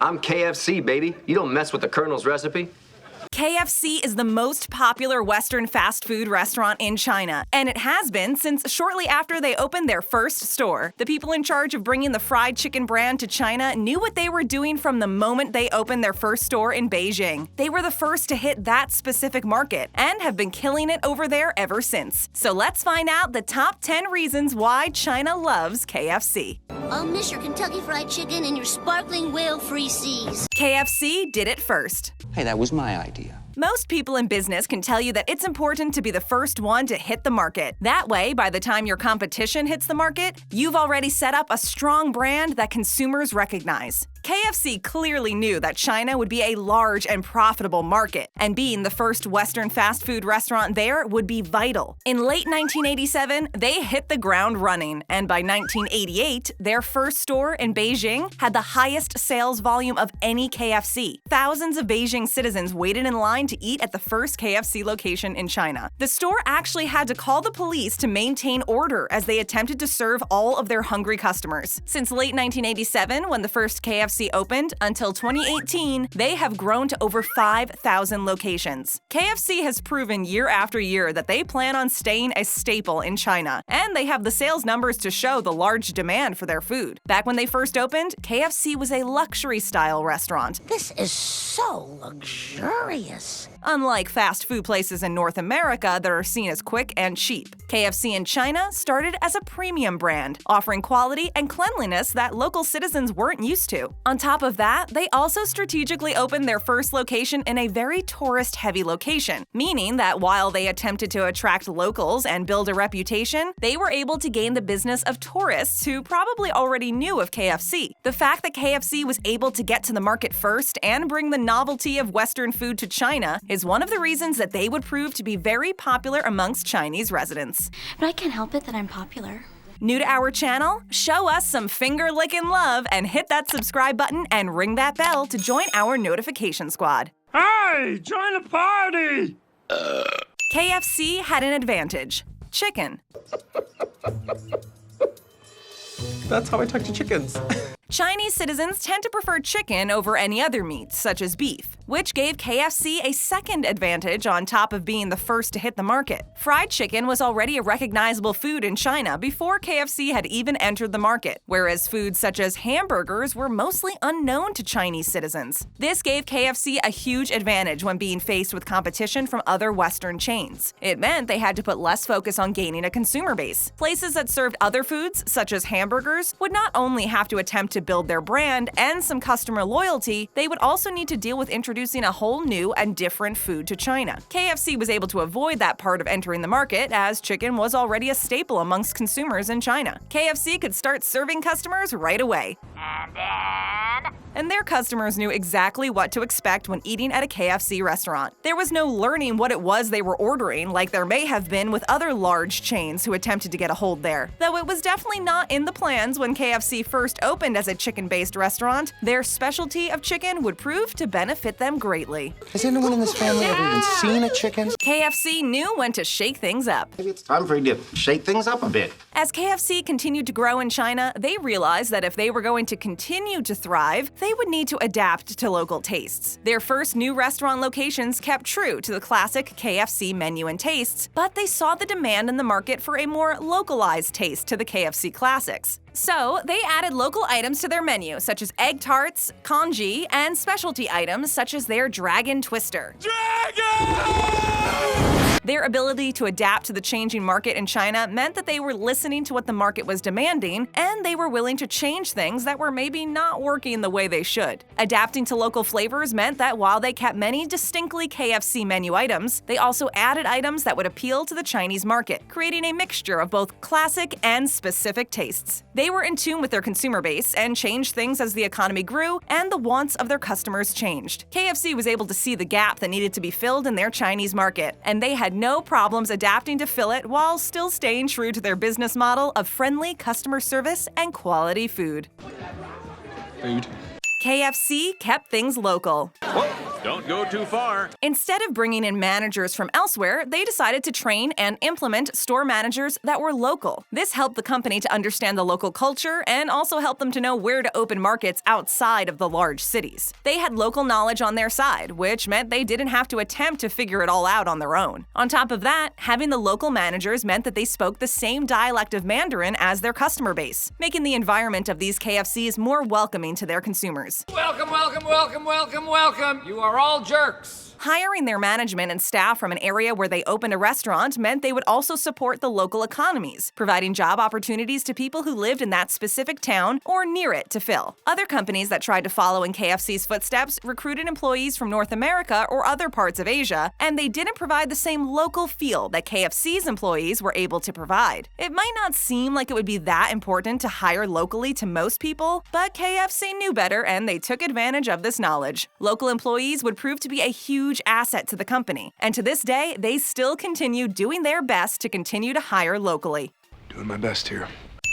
I'm KFC, baby. You don't mess with the Colonel's recipe. KFC is the most popular Western fast food restaurant in China, and it has been since shortly after they opened their first store. The people in charge of bringing the fried chicken brand to China knew what they were doing from the moment they opened their first store in Beijing. They were the first to hit that specific market and have been killing it over there ever since. So let's find out the top 10 reasons why China loves KFC. I'll miss your Kentucky Fried Chicken and your sparkling whale-free seas. KFC did it first. Hey, that was my idea. Most people in business can tell you that it's important to be the first one to hit the market. That way, by the time your competition hits the market, you've already set up a strong brand that consumers recognize. KFC clearly knew that China would be a large and profitable market, and being the first Western fast food restaurant there would be vital. In late 1987, they hit the ground running, and by 1988, their first store in Beijing had the highest sales volume of any KFC. Thousands of Beijing citizens waited in line to eat at the first KFC location in China. The store actually had to call the police to maintain order as they attempted to serve all of their hungry customers. Since late 1987, when the first KFC opened, until 2018, they have grown to over 5,000 locations. KFC has proven year after year that they plan on staying a staple in China, and they have the sales numbers to show the large demand for their food. Back when they first opened, KFC was a luxury-style restaurant. This is so luxurious. Unlike fast food places in North America that are seen as quick and cheap, KFC in China started as a premium brand, offering quality and cleanliness that local citizens weren't used to. On top of that, they also strategically opened their first location in a very tourist-heavy location, meaning that while they attempted to attract locals and build a reputation, they were able to gain the business of tourists who probably already knew of KFC. The fact that KFC was able to get to the market first and bring the novelty of Western food to China is one of the reasons that they would prove to be very popular amongst Chinese residents. But I can't help it that I'm popular. New to our channel? Show us some finger-licking love and hit that subscribe button and ring that bell to join our notification squad. Hey, join the party! KFC had an advantage: chicken. That's how I talk to chickens. Chinese citizens tend to prefer chicken over any other meat, such as beef, which gave KFC a second advantage on top of being the first to hit the market. Fried chicken was already a recognizable food in China before KFC had even entered the market, whereas foods such as hamburgers were mostly unknown to Chinese citizens. This gave KFC a huge advantage when being faced with competition from other Western chains. It meant they had to put less focus on gaining a consumer base. Places that served other foods, such as hamburgers, would not only have to attempt to build their brand and some customer loyalty, they would also need to deal with introducing a whole new and different food to China. KFC was able to avoid that part of entering the market, as chicken was already a staple amongst consumers in China. KFC could start serving customers right away. And their customers knew exactly what to expect when eating at a KFC restaurant. There was no learning what it was they were ordering, like there may have been with other large chains who attempted to get a hold there. Though it was definitely not in the plans when KFC first opened as a chicken-based restaurant, their specialty of chicken would prove to benefit them greatly. Has anyone in this family ever even seen a chicken? KFC knew when to shake things up. Maybe it's time for you to shake things up a bit. As KFC continued to grow in China, they realized that if they were going to continue to thrive, they would need to adapt to local tastes. Their first new restaurant locations kept true to the classic KFC menu and tastes, but they saw the demand in the market for a more localized taste to the KFC classics. So, they added local items to their menu, such as egg tarts, congee, and specialty items such as their Dragon Twister. Their ability to adapt to the changing market in China meant that they were listening to what the market was demanding, and they were willing to change things that were maybe not working the way they should. Adapting to local flavors meant that while they kept many distinctly KFC menu items, they also added items that would appeal to the Chinese market, creating a mixture of both classic and specific tastes. They were in tune with their consumer base and changed things as the economy grew and the wants of their customers changed. KFC was able to see the gap that needed to be filled in their Chinese market, and they had no problems adapting to fill it while still staying true to their business model of friendly customer service and quality food. Food. KFC kept things local. What? Don't go too far. Instead of bringing in managers from elsewhere, they decided to train and implement store managers that were local. This helped the company to understand the local culture and also helped them to know where to open markets outside of the large cities. They had local knowledge on their side, which meant they didn't have to attempt to figure it all out on their own. On top of that, having the local managers meant that they spoke the same dialect of Mandarin as their customer base, making the environment of these KFCs more welcoming to their consumers. Welcome, welcome, welcome, welcome, welcome. You are all jerks. Hiring their management and staff from an area where they opened a restaurant meant they would also support the local economies, providing job opportunities to people who lived in that specific town or near it to fill. Other companies that tried to follow in KFC's footsteps recruited employees from North America or other parts of Asia, and they didn't provide the same local feel that KFC's employees were able to provide. It might not seem like it would be that important to hire locally to most people, but KFC knew better and they took advantage of this knowledge. Local employees would prove to be a huge asset to the company, and to this day, they still continue doing their best to continue to hire locally. Doing my best here.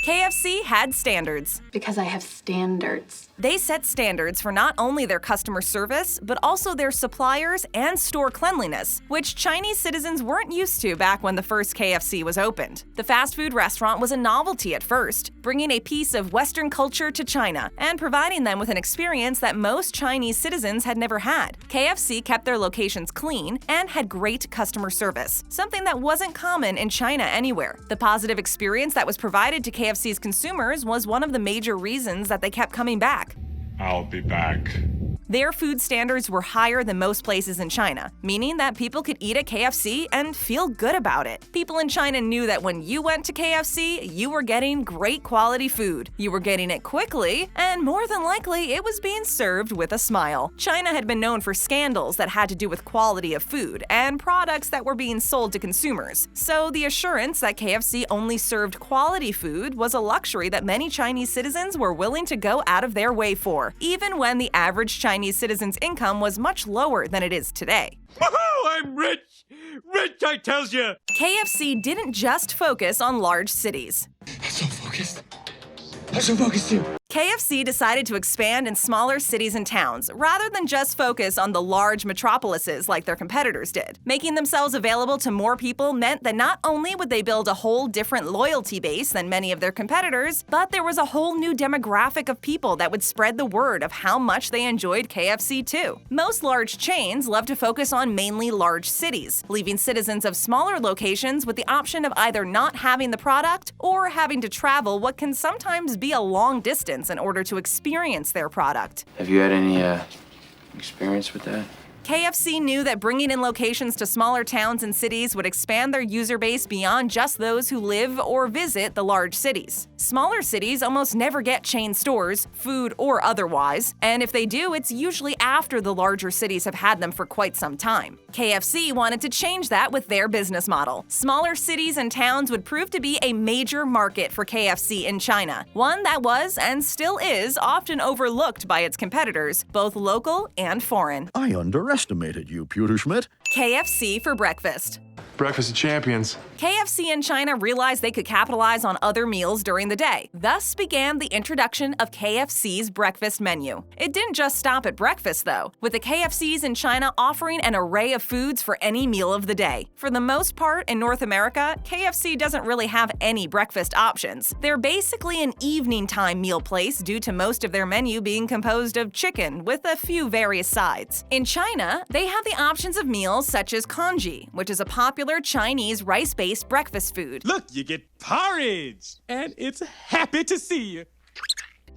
KFC had standards. Because I have standards. They set standards for not only their customer service, but also their suppliers and store cleanliness, which Chinese citizens weren't used to back when the first KFC was opened. The fast food restaurant was a novelty at first, bringing a piece of Western culture to China and providing them with an experience that most Chinese citizens had never had. KFC kept their locations clean and had great customer service, something that wasn't common in China anywhere. The positive experience that was provided to KFC's consumers was one of the major reasons that they kept coming back. I'll be back. Their food standards were higher than most places in China, meaning that people could eat at KFC and feel good about it. People in China knew that when you went to KFC, you were getting great quality food. You were getting it quickly, and more than likely, it was being served with a smile. China had been known for scandals that had to do with quality of food and products that were being sold to consumers. So the assurance that KFC only served quality food was a luxury that many Chinese citizens were willing to go out of their way for, even when the average Chinese citizens' income was much lower than it is today. Woohoo! I'm rich! Rich, I tells you! KFC didn't just focus on large cities. I'm so focused. I'm so focused here. KFC decided to expand in smaller cities and towns, rather than just focus on the large metropolises like their competitors did. Making themselves available to more people meant that not only would they build a whole different loyalty base than many of their competitors, but there was a whole new demographic of people that would spread the word of how much they enjoyed KFC too. Most large chains love to focus on mainly large cities, leaving citizens of smaller locations with the option of either not having the product or having to travel what can sometimes be a long distance in order to experience their product. Have you had any experience with that? KFC knew that bringing in locations to smaller towns and cities would expand their user base beyond just those who live or visit the large cities. Smaller cities almost never get chain stores, food or otherwise, and if they do, it's usually after the larger cities have had them for quite some time. KFC wanted to change that with their business model. Smaller cities and towns would prove to be a major market for KFC in China, one that was, and still is, often overlooked by its competitors, both local and foreign. I underestimated you, Pewter Schmidt. KFC for breakfast. Breakfast of champions. KFC in China realized they could capitalize on other meals during the day. Thus began the introduction of KFC's breakfast menu. It didn't just stop at breakfast, though, with the KFCs in China offering an array of foods for any meal of the day. For the most part, in North America, KFC doesn't really have any breakfast options. They're basically an evening time meal place due to most of their menu being composed of chicken with a few various sides. In China, they have the options of meals such as congee, which is a popular Chinese rice-based breakfast food. Look, you get porridge! And it's happy to see you.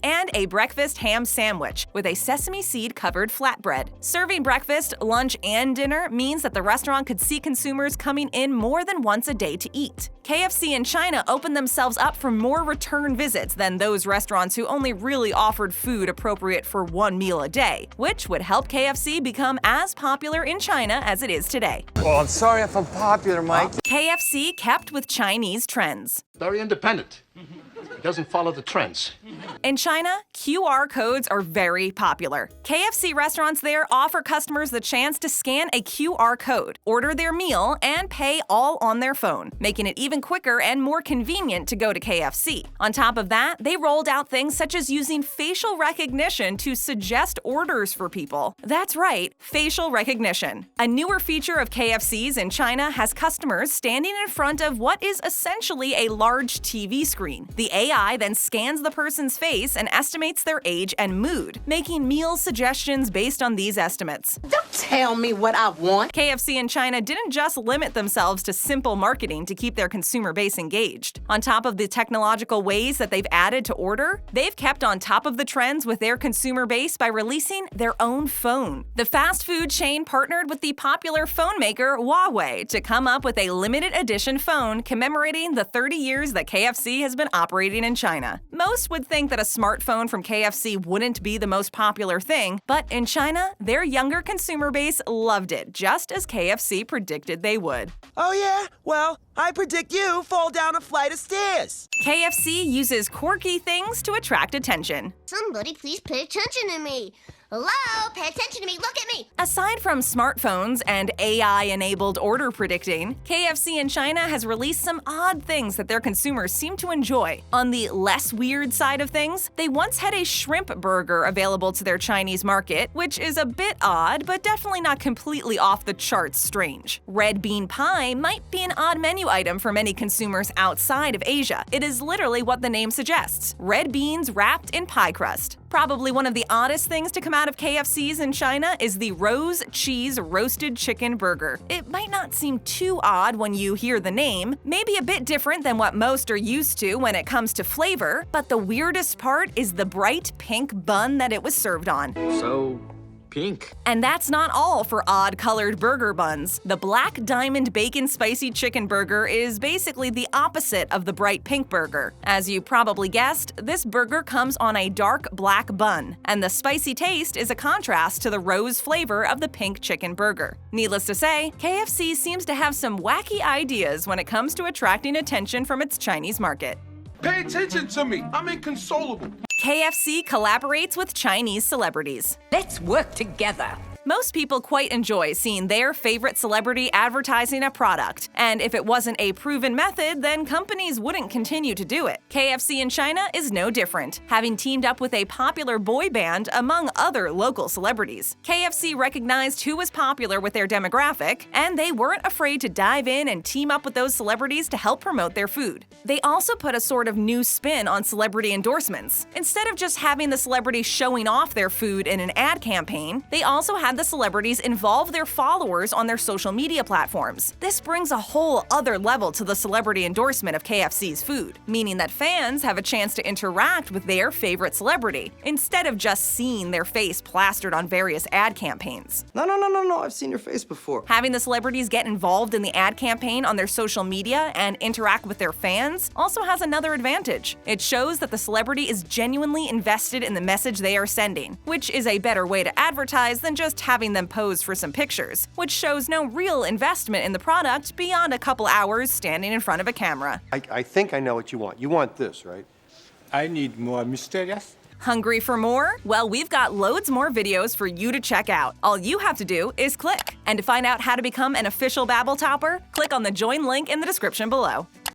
And a breakfast ham sandwich with a sesame seed-covered flatbread. Serving breakfast, lunch, and dinner means that the restaurant could see consumers coming in more than once a day to eat. KFC in China opened themselves up for more return visits than those restaurants who only really offered food appropriate for one meal a day, which would help KFC become as popular in China as it is today. Well, I'm sorry if I'm popular, Mike. KFC kept with Chinese trends. Very independent. It doesn't follow the trends. In China, QR codes are very popular. KFC restaurants there offer customers the chance to scan a QR code, order their meal, and pay all on their phone, making it even quicker and more convenient to go to KFC. On top of that, they rolled out things such as using facial recognition to suggest orders for people. That's right, facial recognition. A newer feature of KFC's in China has customers standing in front of what is essentially a large TV screen. The AI then scans the person's face and estimates their age and mood, making meal suggestions based on these estimates. Don't tell me what I want. KFC in China didn't just limit themselves to simple marketing to keep their consumer base engaged. On top of the technological ways that they've added to order, they've kept on top of the trends with their consumer base by releasing their own phone. The fast food chain partnered with the popular phone maker Huawei to come up with a limited edition phone commemorating the 30 years that KFC has been operating in China. Most would think that a smartphone from KFC wouldn't be the most popular thing, but in China, their younger consumer base loved it, just as KFC predicted they would. Oh yeah? Well, I predict you fall down a flight of stairs. KFC uses quirky things to attract attention. Somebody please pay attention to me. Hello? Pay attention to me. Look at me. Aside from smartphones and AI-enabled order predicting, KFC in China has released some odd things that their consumers seem to enjoy. On the less weird side of things, they once had a shrimp burger available to their Chinese market, which is a bit odd, but definitely not completely off the charts strange. Red bean pie might be an odd menu item for many consumers outside of Asia. It is literally what the name suggests: red beans wrapped in pie crust. Probably one of the oddest things to come out of KFC's in China is the rose cheese roasted chicken burger. It might not seem too odd when you hear the name, maybe a bit different than what most are used to when it comes to flavor, but the weirdest part is the bright pink bun that it was served on. So pink. And that's not all for odd-colored burger buns. The Black Diamond Bacon Spicy Chicken Burger is basically the opposite of the bright pink burger. As you probably guessed, this burger comes on a dark black bun, and the spicy taste is a contrast to the rose flavor of the pink chicken burger. Needless to say, KFC seems to have some wacky ideas when it comes to attracting attention from its Chinese market. Pay attention to me. I'm inconsolable. KFC collaborates with Chinese celebrities. Let's work together. Most people quite enjoy seeing their favorite celebrity advertising a product, and if it wasn't a proven method, then companies wouldn't continue to do it. KFC in China is no different, having teamed up with a popular boy band among other local celebrities. KFC recognized who was popular with their demographic, and they weren't afraid to dive in and team up with those celebrities to help promote their food. They also put a sort of new spin on celebrity endorsements. Instead of just having the celebrity showing off their food in an ad campaign, they also had the celebrities involve their followers on their social media platforms. This brings a whole other level to the celebrity endorsement of KFC's food, meaning that fans have a chance to interact with their favorite celebrity, instead of just seeing their face plastered on various ad campaigns. No, I've seen your face before. Having the celebrities get involved in the ad campaign on their social media and interact with their fans also has another advantage. It shows that the celebrity is genuinely invested in the message they are sending, which is a better way to advertise than just having them pose for some pictures, which shows no real investment in the product beyond a couple hours standing in front of a camera. I think I know what you want. You want this, right? I need more mysterious. Hungry for more? Well, we've got loads more videos for you to check out. All you have to do is click. And to find out how to become an official Babble Topper, click on the join link in the description below.